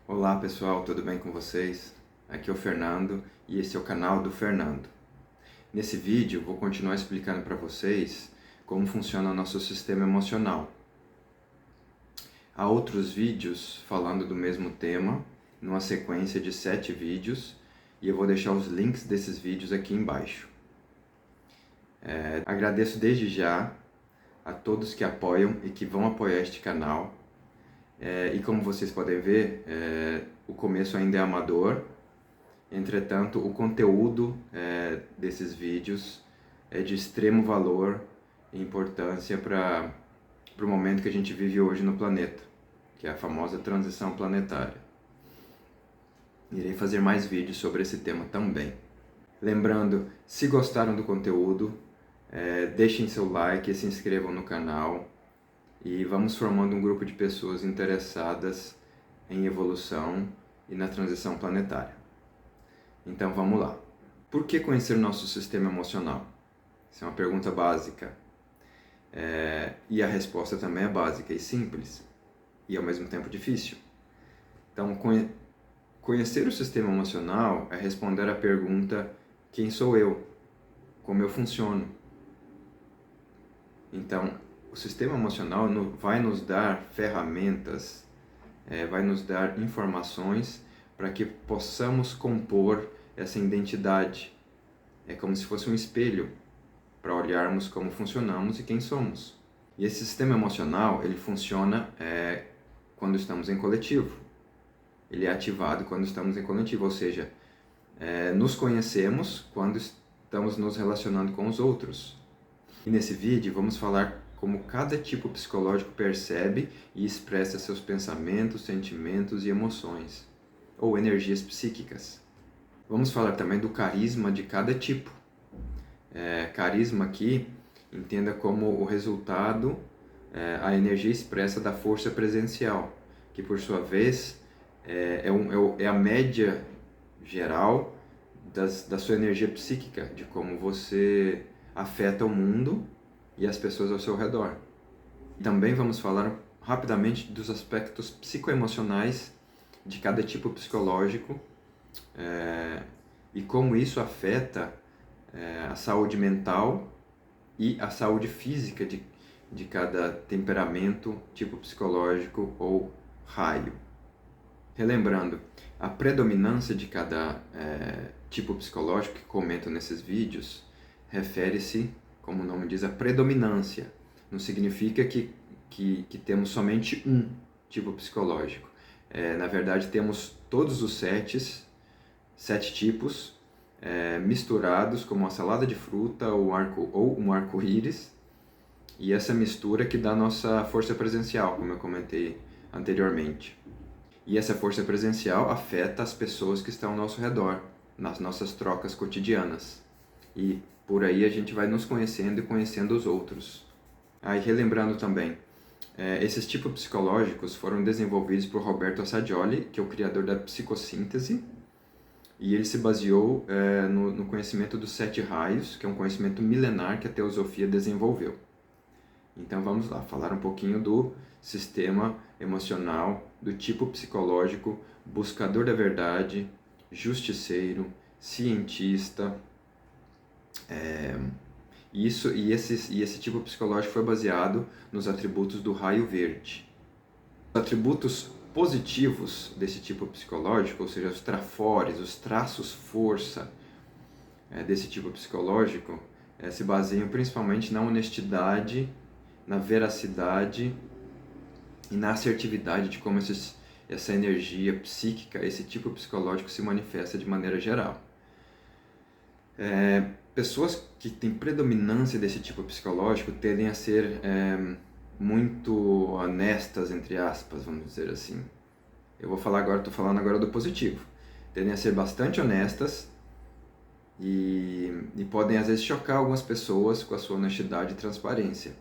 Olá pessoal, tudo bem com vocês? Aqui é o Fernando e esse é o canal do Fernando. Nesse vídeo vou continuar explicando para vocês como funciona o nosso sistema emocional. Há outros vídeos falando do mesmo tema, numa sequência de 7 vídeos, e eu vou deixar os links desses vídeos aqui embaixo. Agradeço desde já a todos que apoiam e que vão apoiar este canal. E como vocês podem ver, o começo ainda é amador, entretanto o conteúdo desses vídeos é de extremo valor e importância para o momento que a gente vive hoje no planeta, que é a famosa transição planetária. Irei fazer mais vídeos sobre esse tema também. Lembrando, se gostaram do conteúdo, deixem seu like e se inscrevam no canal. E vamos formando um grupo de pessoas interessadas em evolução e na transição planetária. Então vamos lá. Por que conhecer o nosso sistema emocional? Essa é uma pergunta básica. E a resposta também é básica e simples, e ao mesmo tempo difícil. Então, conhecer o sistema emocional é responder à pergunta: quem sou eu? Como eu funciono? Então, o sistema emocional vai nos dar ferramentas, vai nos dar informações para que possamos compor essa identidade. É como se fosse um espelho para olharmos como funcionamos e quem somos. E esse sistema emocional, ele funciona quando estamos em coletivo. Ele é ativado quando estamos em coletivo, ou seja, nos conhecemos quando estamos nos relacionando com os outros. E nesse vídeo vamos falar como cada tipo psicológico percebe e expressa seus pensamentos, sentimentos e emoções, ou energias psíquicas. Vamos falar também do carisma de cada tipo. Carisma aqui, entenda como o resultado, a energia expressa da força presencial, que por sua vez é a média geral da sua energia psíquica, de como você afeta o mundo e as pessoas ao seu redor. Também vamos falar rapidamente dos aspectos psicoemocionais de cada tipo psicológico e como isso afeta a saúde mental e a saúde física de cada temperamento, tipo psicológico ou raio. Relembrando, a predominância de cada tipo psicológico que comento nesses vídeos refere-se, como o nome diz, a predominância. Não significa que temos somente um tipo psicológico. Na verdade, temos todos os sete tipos misturados como uma salada de fruta ou um arco-íris. E essa mistura que dá a nossa força presencial, como eu comentei anteriormente. E essa força presencial afeta as pessoas que estão ao nosso redor, nas nossas trocas cotidianas. E por aí a gente vai nos conhecendo e conhecendo os outros. Aí relembrando também, esses tipos psicológicos foram desenvolvidos por Roberto Assagioli, que é o criador da psicossíntese, e ele se baseou no conhecimento dos 7 raios, que é um conhecimento milenar que a teosofia desenvolveu. Então vamos lá, falar um pouquinho do sistema emocional, do tipo psicológico, buscador da verdade, justiceiro, cientista. Esse tipo psicológico foi baseado nos atributos do raio verde. Os atributos positivos desse tipo psicológico, ou seja, os trafores, os traços força desse tipo psicológico, se baseiam principalmente na honestidade, na veracidade e na assertividade de como essa energia psíquica, esse tipo psicológico se manifesta de maneira geral. Pessoas que têm predominância desse tipo psicológico tendem a ser muito honestas, entre aspas, vamos dizer assim. Estou falando agora do positivo. Tendem a ser bastante honestas e podem às vezes chocar algumas pessoas com a sua honestidade e transparência.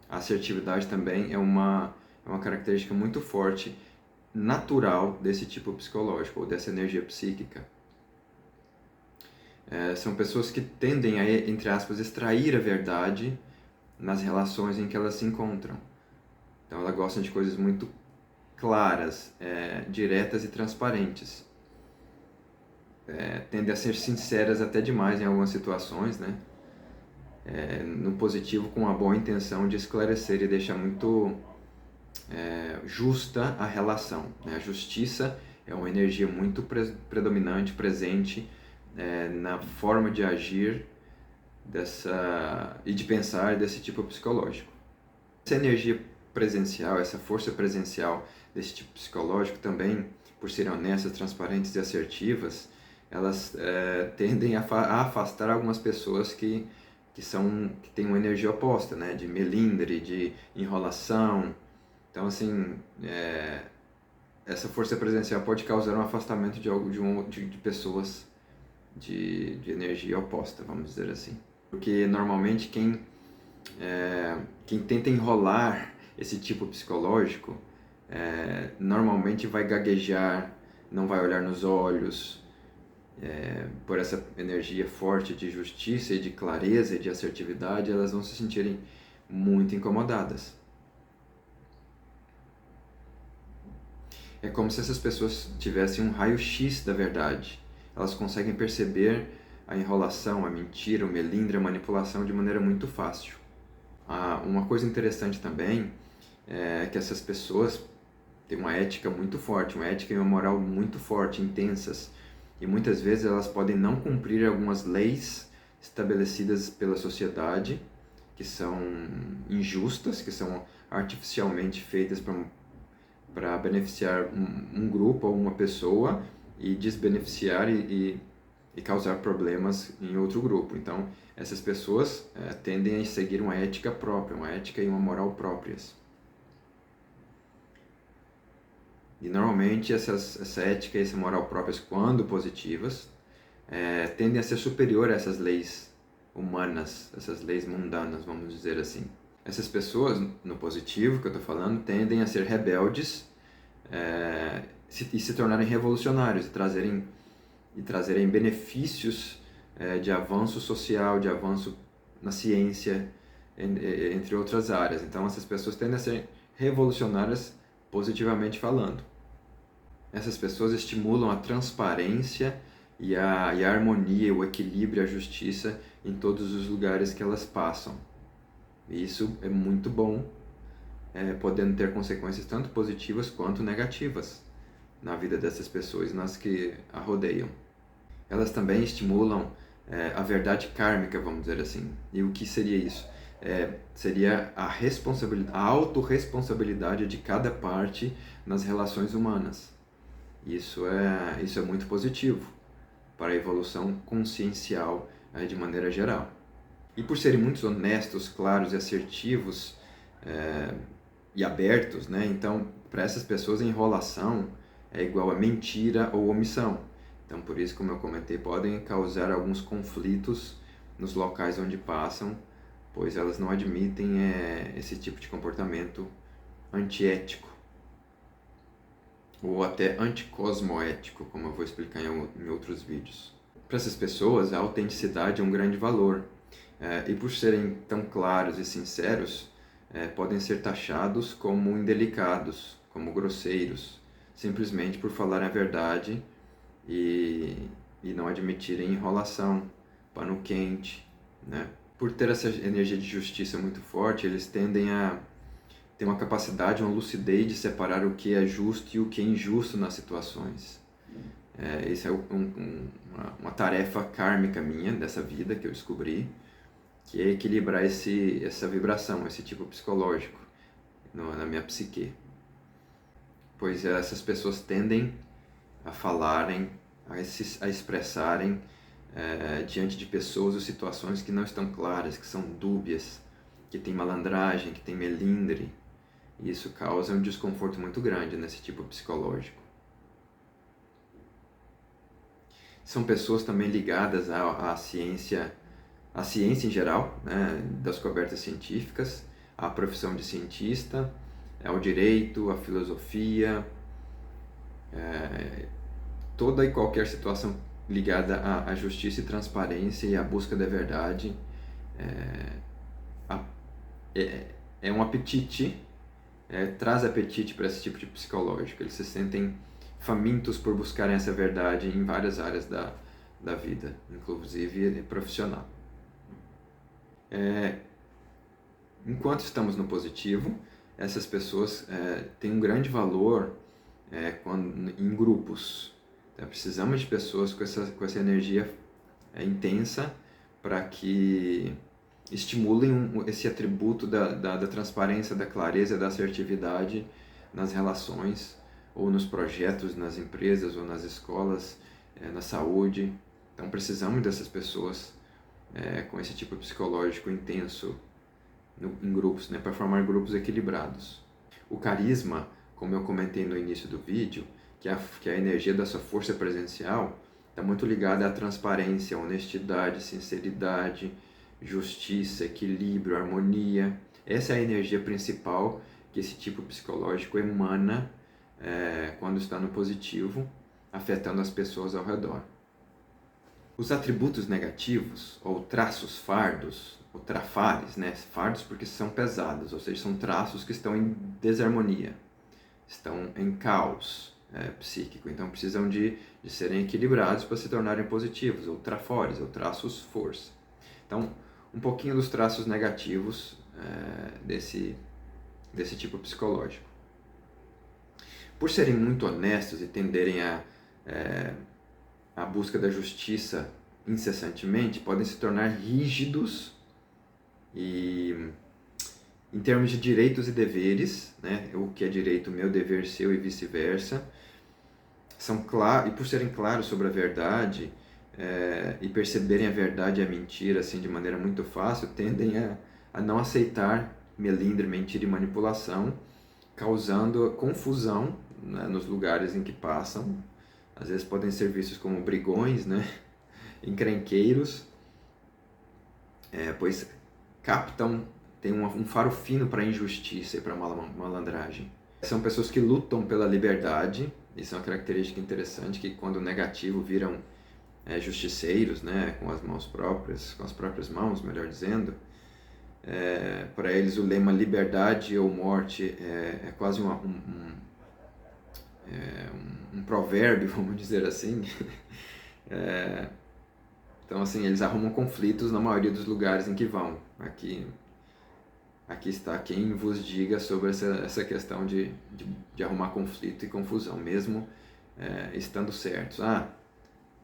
A assertividade também é uma característica muito forte, natural desse tipo psicológico ou dessa energia psíquica. São pessoas que tendem a, entre aspas, extrair a verdade nas relações em que elas se encontram. Então elas gostam de coisas muito claras, diretas e transparentes. Tendem a ser sinceras até demais em algumas situações, né? No positivo, com a boa intenção de esclarecer e deixar muito justa a relação, né? A justiça é uma energia muito predominante, presente na forma de agir e de pensar desse tipo psicológico. Essa energia presencial, essa força presencial desse tipo psicológico também, por serem honestas, transparentes e assertivas, elas tendem a afastar algumas pessoas que têm uma energia oposta, né? De melindre, de enrolação. Então, assim, essa força presencial pode causar um afastamento de pessoas de energia oposta, vamos dizer assim. Porque normalmente quem tenta enrolar esse tipo psicológico normalmente vai gaguejar, não vai olhar nos olhos, por essa energia forte de justiça e de clareza e de assertividade, elas vão se sentirem muito incomodadas. É como se essas pessoas tivessem um raio-x da verdade. Elas conseguem perceber a enrolação, a mentira, o melindre, a manipulação de maneira muito fácil. Uma coisa interessante também é que essas pessoas têm uma ética muito forte, uma ética e uma moral muito forte, intensas. E muitas vezes elas podem não cumprir algumas leis estabelecidas pela sociedade, que são injustas, que são artificialmente feitas para beneficiar um grupo ou uma pessoa e desbeneficiar e causar problemas em outro grupo. Então, essas pessoas tendem a seguir uma ética própria, uma ética e uma moral próprias. E normalmente essa ética e essa moral próprias, quando positivas, tendem a ser superior a essas leis humanas, essas leis mundanas, vamos dizer assim. Essas pessoas, no positivo que eu estou falando, tendem a ser rebeldes e se tornarem revolucionários e trazerem benefícios de avanço social, de avanço na ciência, entre outras áreas. Então, essas pessoas tendem a ser revolucionárias positivamente falando. Essas pessoas estimulam a transparência e a harmonia, o equilíbrio, a justiça em todos os lugares que elas passam. E isso é muito bom, podendo ter consequências tanto positivas quanto negativas na vida dessas pessoas, nas que a rodeiam. Elas também estimulam a verdade kármica, vamos dizer assim. E o que seria isso? Seria a autorresponsabilidade de cada parte nas relações humanas. Isso é muito positivo para a evolução consciencial de maneira geral. E por serem muito honestos, claros e assertivos e abertos, né? Então, para essas pessoas, a enrolação é igual a mentira ou omissão. Então, por isso, como eu comentei, podem causar alguns conflitos nos locais onde passam, pois elas não admitem esse tipo de comportamento antiético, ou até anticosmoético, como eu vou explicar em outros vídeos. Para essas pessoas, a autenticidade é um grande valor, e por serem tão claros e sinceros, podem ser taxados como indelicados, como grosseiros, simplesmente por falarem a verdade e não admitirem enrolação, pano quente, né? Por ter essa energia de justiça muito forte, eles tendem a ter uma capacidade, uma lucidez de separar o que é justo e o que é injusto nas situações. Essa é uma tarefa kármica minha, dessa vida, que eu descobri, que é equilibrar essa vibração, esse tipo psicológico na minha psique. Pois essas pessoas tendem a falarem, a expressarem diante de pessoas ou situações que não estão claras, que são dúbias, que tem malandragem, que tem melindre. E isso causa um desconforto muito grande nesse tipo psicológico. São pessoas também ligadas à ciência em geral, né, das descobertas científicas, à profissão de cientista, ao direito, à filosofia, toda e qualquer situação ligada à justiça e transparência e à busca da verdade é um apetite traz apetite para esse tipo de psicológico. Eles se sentem famintos por buscarem essa verdade em várias áreas da vida, inclusive profissional. Enquanto estamos no positivo, essas pessoas têm um grande valor em grupos. Então, precisamos de pessoas com essa energia intensa para que estimulem esse atributo da transparência, da clareza, da assertividade nas relações, ou nos projetos, nas empresas, ou nas escolas, na saúde. Então precisamos dessas pessoas com esse tipo psicológico intenso em grupos, né, para formar grupos equilibrados. O carisma, como eu comentei no início do vídeo, que é a energia da sua força presencial, está muito ligada à transparência, honestidade, sinceridade, justiça, equilíbrio, harmonia. Essa é a energia principal que esse tipo psicológico emana quando está no positivo, afetando as pessoas ao redor. Os atributos negativos, ou traços fardos, ou trafares, né? Fardos porque são pesados, ou seja, são traços que estão em desarmonia, estão em caos psíquico, então precisam de serem equilibrados para se tornarem positivos, ou trafores, ou traços força. Então, um pouquinho dos traços negativos desse tipo psicológico. Por serem muito honestos e tenderem a busca da justiça incessantemente, podem se tornar rígidos e em termos de direitos e deveres, né? O que é direito meu, dever seu e vice-versa, e por serem claros sobre a verdade e perceberem a verdade e a mentira assim de maneira muito fácil, tendem a não aceitar melindre, mentira e manipulação, causando confusão, né, nos lugares em que passam. Às vezes podem ser vistos como brigões, né, encrenqueiros, pois tem um faro fino para a injustiça e para a malandragem. São pessoas que lutam pela liberdade, isso é uma característica interessante, que quando negativo viram justiceiros, né, com as próprias mãos, melhor dizendo. Para eles o lema liberdade ou morte é quase um provérbio, vamos dizer assim. Então, assim, eles arrumam conflitos na maioria dos lugares em que vão. Aqui está quem vos diga sobre essa questão de arrumar conflito e confusão, mesmo estando certos.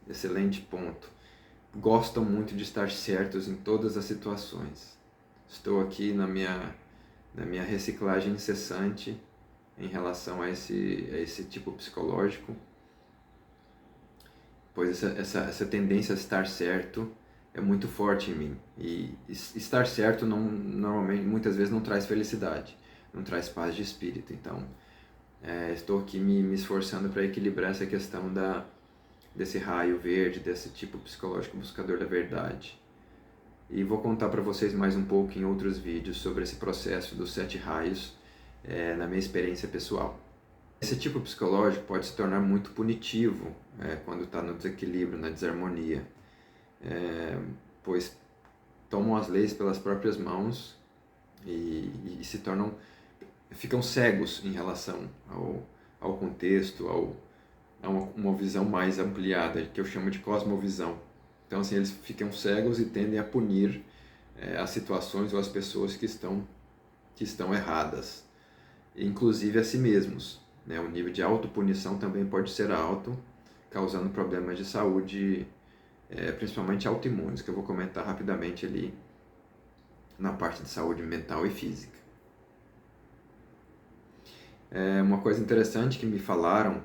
Excelente ponto. Gostam muito de estar certos em todas as situações. Estou aqui na minha reciclagem incessante em relação a esse tipo psicológico, pois essa tendência a estar certo é muito forte em mim. E estar certo normalmente, muitas vezes, não traz felicidade, não traz paz de espírito. Então, estou aqui me esforçando para equilibrar essa questão desse raio verde, desse tipo psicológico buscador da verdade. E vou contar para vocês mais um pouco em outros vídeos sobre esse processo dos 7 raios na minha experiência pessoal. Esse tipo psicológico pode se tornar muito punitivo quando está no desequilíbrio, na desarmonia, pois tomam as leis pelas próprias mãos e ficam cegos em relação ao contexto, a uma visão mais ampliada, que eu chamo de cosmovisão. Então, assim, eles ficam cegos e tendem a punir as situações ou as pessoas que estão erradas, inclusive a si mesmos, né? O nível de autopunição também pode ser alto, causando problemas de saúde, principalmente autoimunes, que eu vou comentar rapidamente ali na parte de saúde mental e física. Uma coisa interessante que me falaram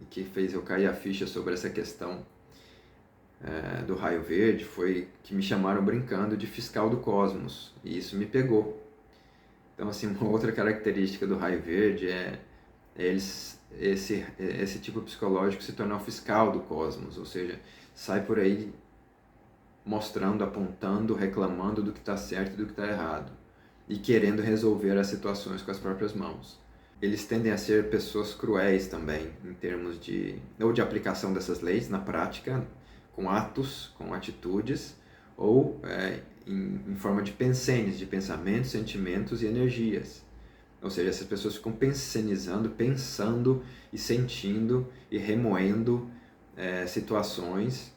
e que fez eu cair a ficha sobre essa questão do raio verde foi que me chamaram brincando de fiscal do cosmos, e isso me pegou. Então, assim, uma outra característica do raio verde esse tipo psicológico se tornar o fiscal do cosmos, ou seja, sai por aí mostrando, apontando, reclamando do que está certo e do que está errado, e querendo resolver as situações com as próprias mãos. Eles tendem a ser pessoas cruéis também, em termos de aplicação dessas leis na prática, com atos, com atitudes, ou em forma de pensenes, de pensamentos, sentimentos e energias. Ou seja, essas pessoas ficam pensionizando, pensando e sentindo e remoendo situações,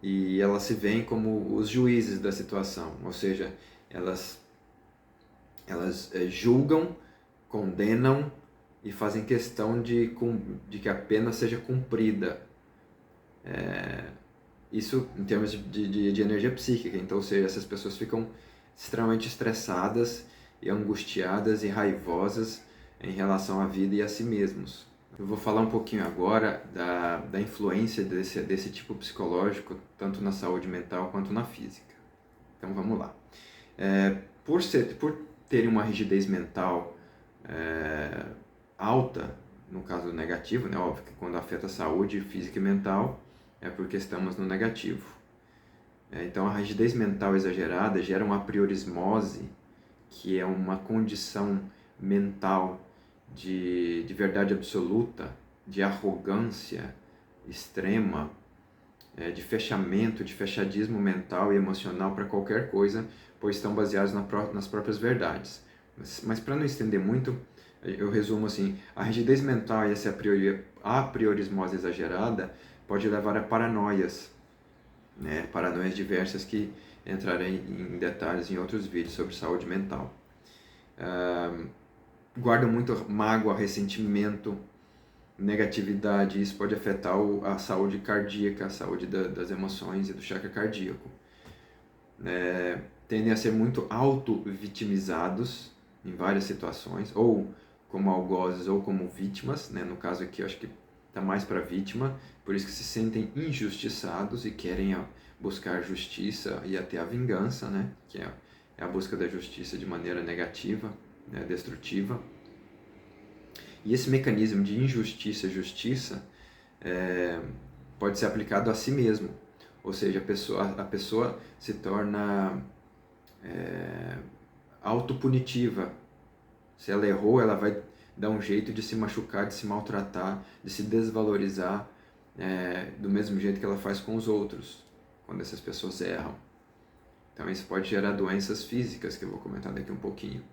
e elas se veem como os juízes da situação. Ou seja, elas julgam, condenam e fazem questão de que a pena seja cumprida. Isso em termos de energia psíquica. Então, ou seja, essas pessoas ficam extremamente estressadas e angustiadas e raivosas em relação à vida e a si mesmos. Eu vou falar um pouquinho agora da influência desse tipo psicológico, tanto na saúde mental quanto na física. Então vamos lá. Por terem uma rigidez mental alta, no caso negativo, né? Óbvio que quando afeta a saúde física e mental é porque estamos no negativo. Então a rigidez mental exagerada gera uma apriorismose, que é uma condição mental de verdade absoluta, de arrogância extrema, de fechamento, de fechadismo mental e emocional para qualquer coisa, pois estão baseados nas próprias verdades. Mas para não estender muito, eu resumo assim: a rigidez mental e essa apriorismose exagerada pode levar a paranoias, né? Paranoias diversas que entrarei em detalhes em outros vídeos sobre saúde mental. Guarda muito mágoa, ressentimento, negatividade. Isso pode afetar a saúde cardíaca, a saúde das emoções e do chakra cardíaco. Tendem a ser muito auto-vitimizados em várias situações, ou como algozes ou como vítimas, né? No caso aqui eu acho que está mais para vítima, por isso que se sentem injustiçados e querem buscar justiça e até a vingança, né? Que é a busca da justiça de maneira negativa, né? Destrutiva. E esse mecanismo de injustiça e justiça pode ser aplicado a si mesmo, ou seja, a pessoa se torna autopunitiva. Se ela errou, ela vai dar um jeito de se machucar, de se maltratar, de se desvalorizar, do mesmo jeito que ela faz com os outros, quando essas pessoas erram. Então isso pode gerar doenças físicas, que eu vou comentar daqui um pouquinho.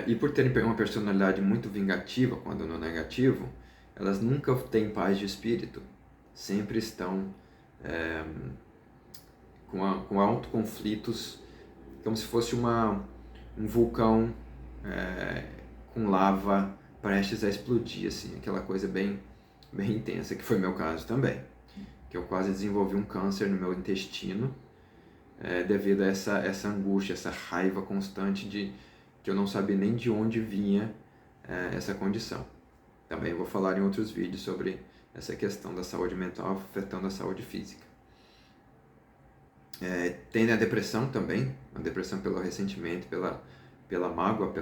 E por terem uma personalidade muito vingativa, quando no negativo, elas nunca têm paz de espírito, sempre estão com autoconflitos, como se fosse um vulcão com lava prestes a explodir, assim, aquela coisa bem, bem intensa, que foi meu caso também, que eu quase desenvolvi um câncer no meu intestino, devido a essa angústia, essa raiva constante que eu não sabia nem de onde vinha essa condição. Também vou falar em outros vídeos sobre essa questão da saúde mental afetando a saúde física. Tem a depressão também, a depressão pelo ressentimento, pela mágoa,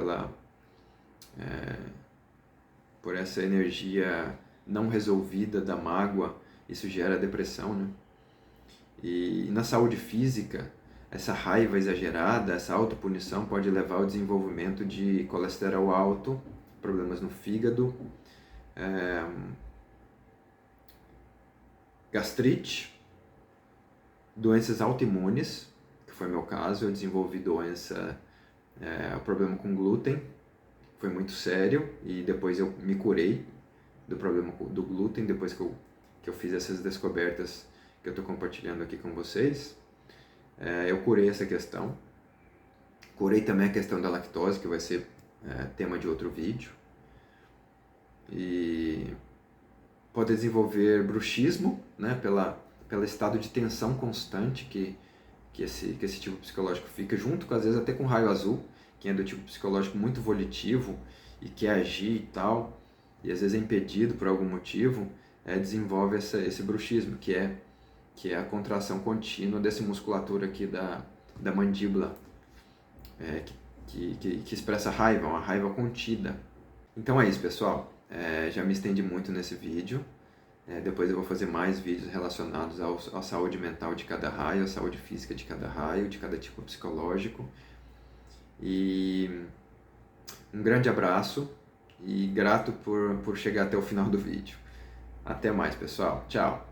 por essa energia não resolvida da mágoa, isso gera depressão, né? E na saúde física, essa raiva exagerada, essa autopunição pode levar ao desenvolvimento de colesterol alto, problemas no fígado, gastrite, doenças autoimunes, que foi meu caso. Eu desenvolvi problema com glúten, foi muito sério, e depois eu me curei do problema do glúten, depois que eu fiz essas descobertas que eu estou compartilhando aqui com vocês. Eu curei essa questão, curei também a questão da lactose, que vai ser tema de outro vídeo, e pode desenvolver bruxismo, né, pelo estado de tensão constante que esse tipo psicológico fica, junto com, às vezes, até com raio azul. Quem é do tipo psicológico muito volitivo e quer agir e tal, e às vezes é impedido por algum motivo, desenvolve esse bruxismo, que é a contração contínua dessa musculatura aqui da mandíbula, que expressa raiva, uma raiva contida. Então é isso, pessoal. Já me estendi muito nesse vídeo. Depois eu vou fazer mais vídeos relacionados à saúde mental de cada raio, à saúde física de cada raio, de cada tipo psicológico. E um grande abraço e grato por chegar até o final do vídeo. Até mais, pessoal. Tchau!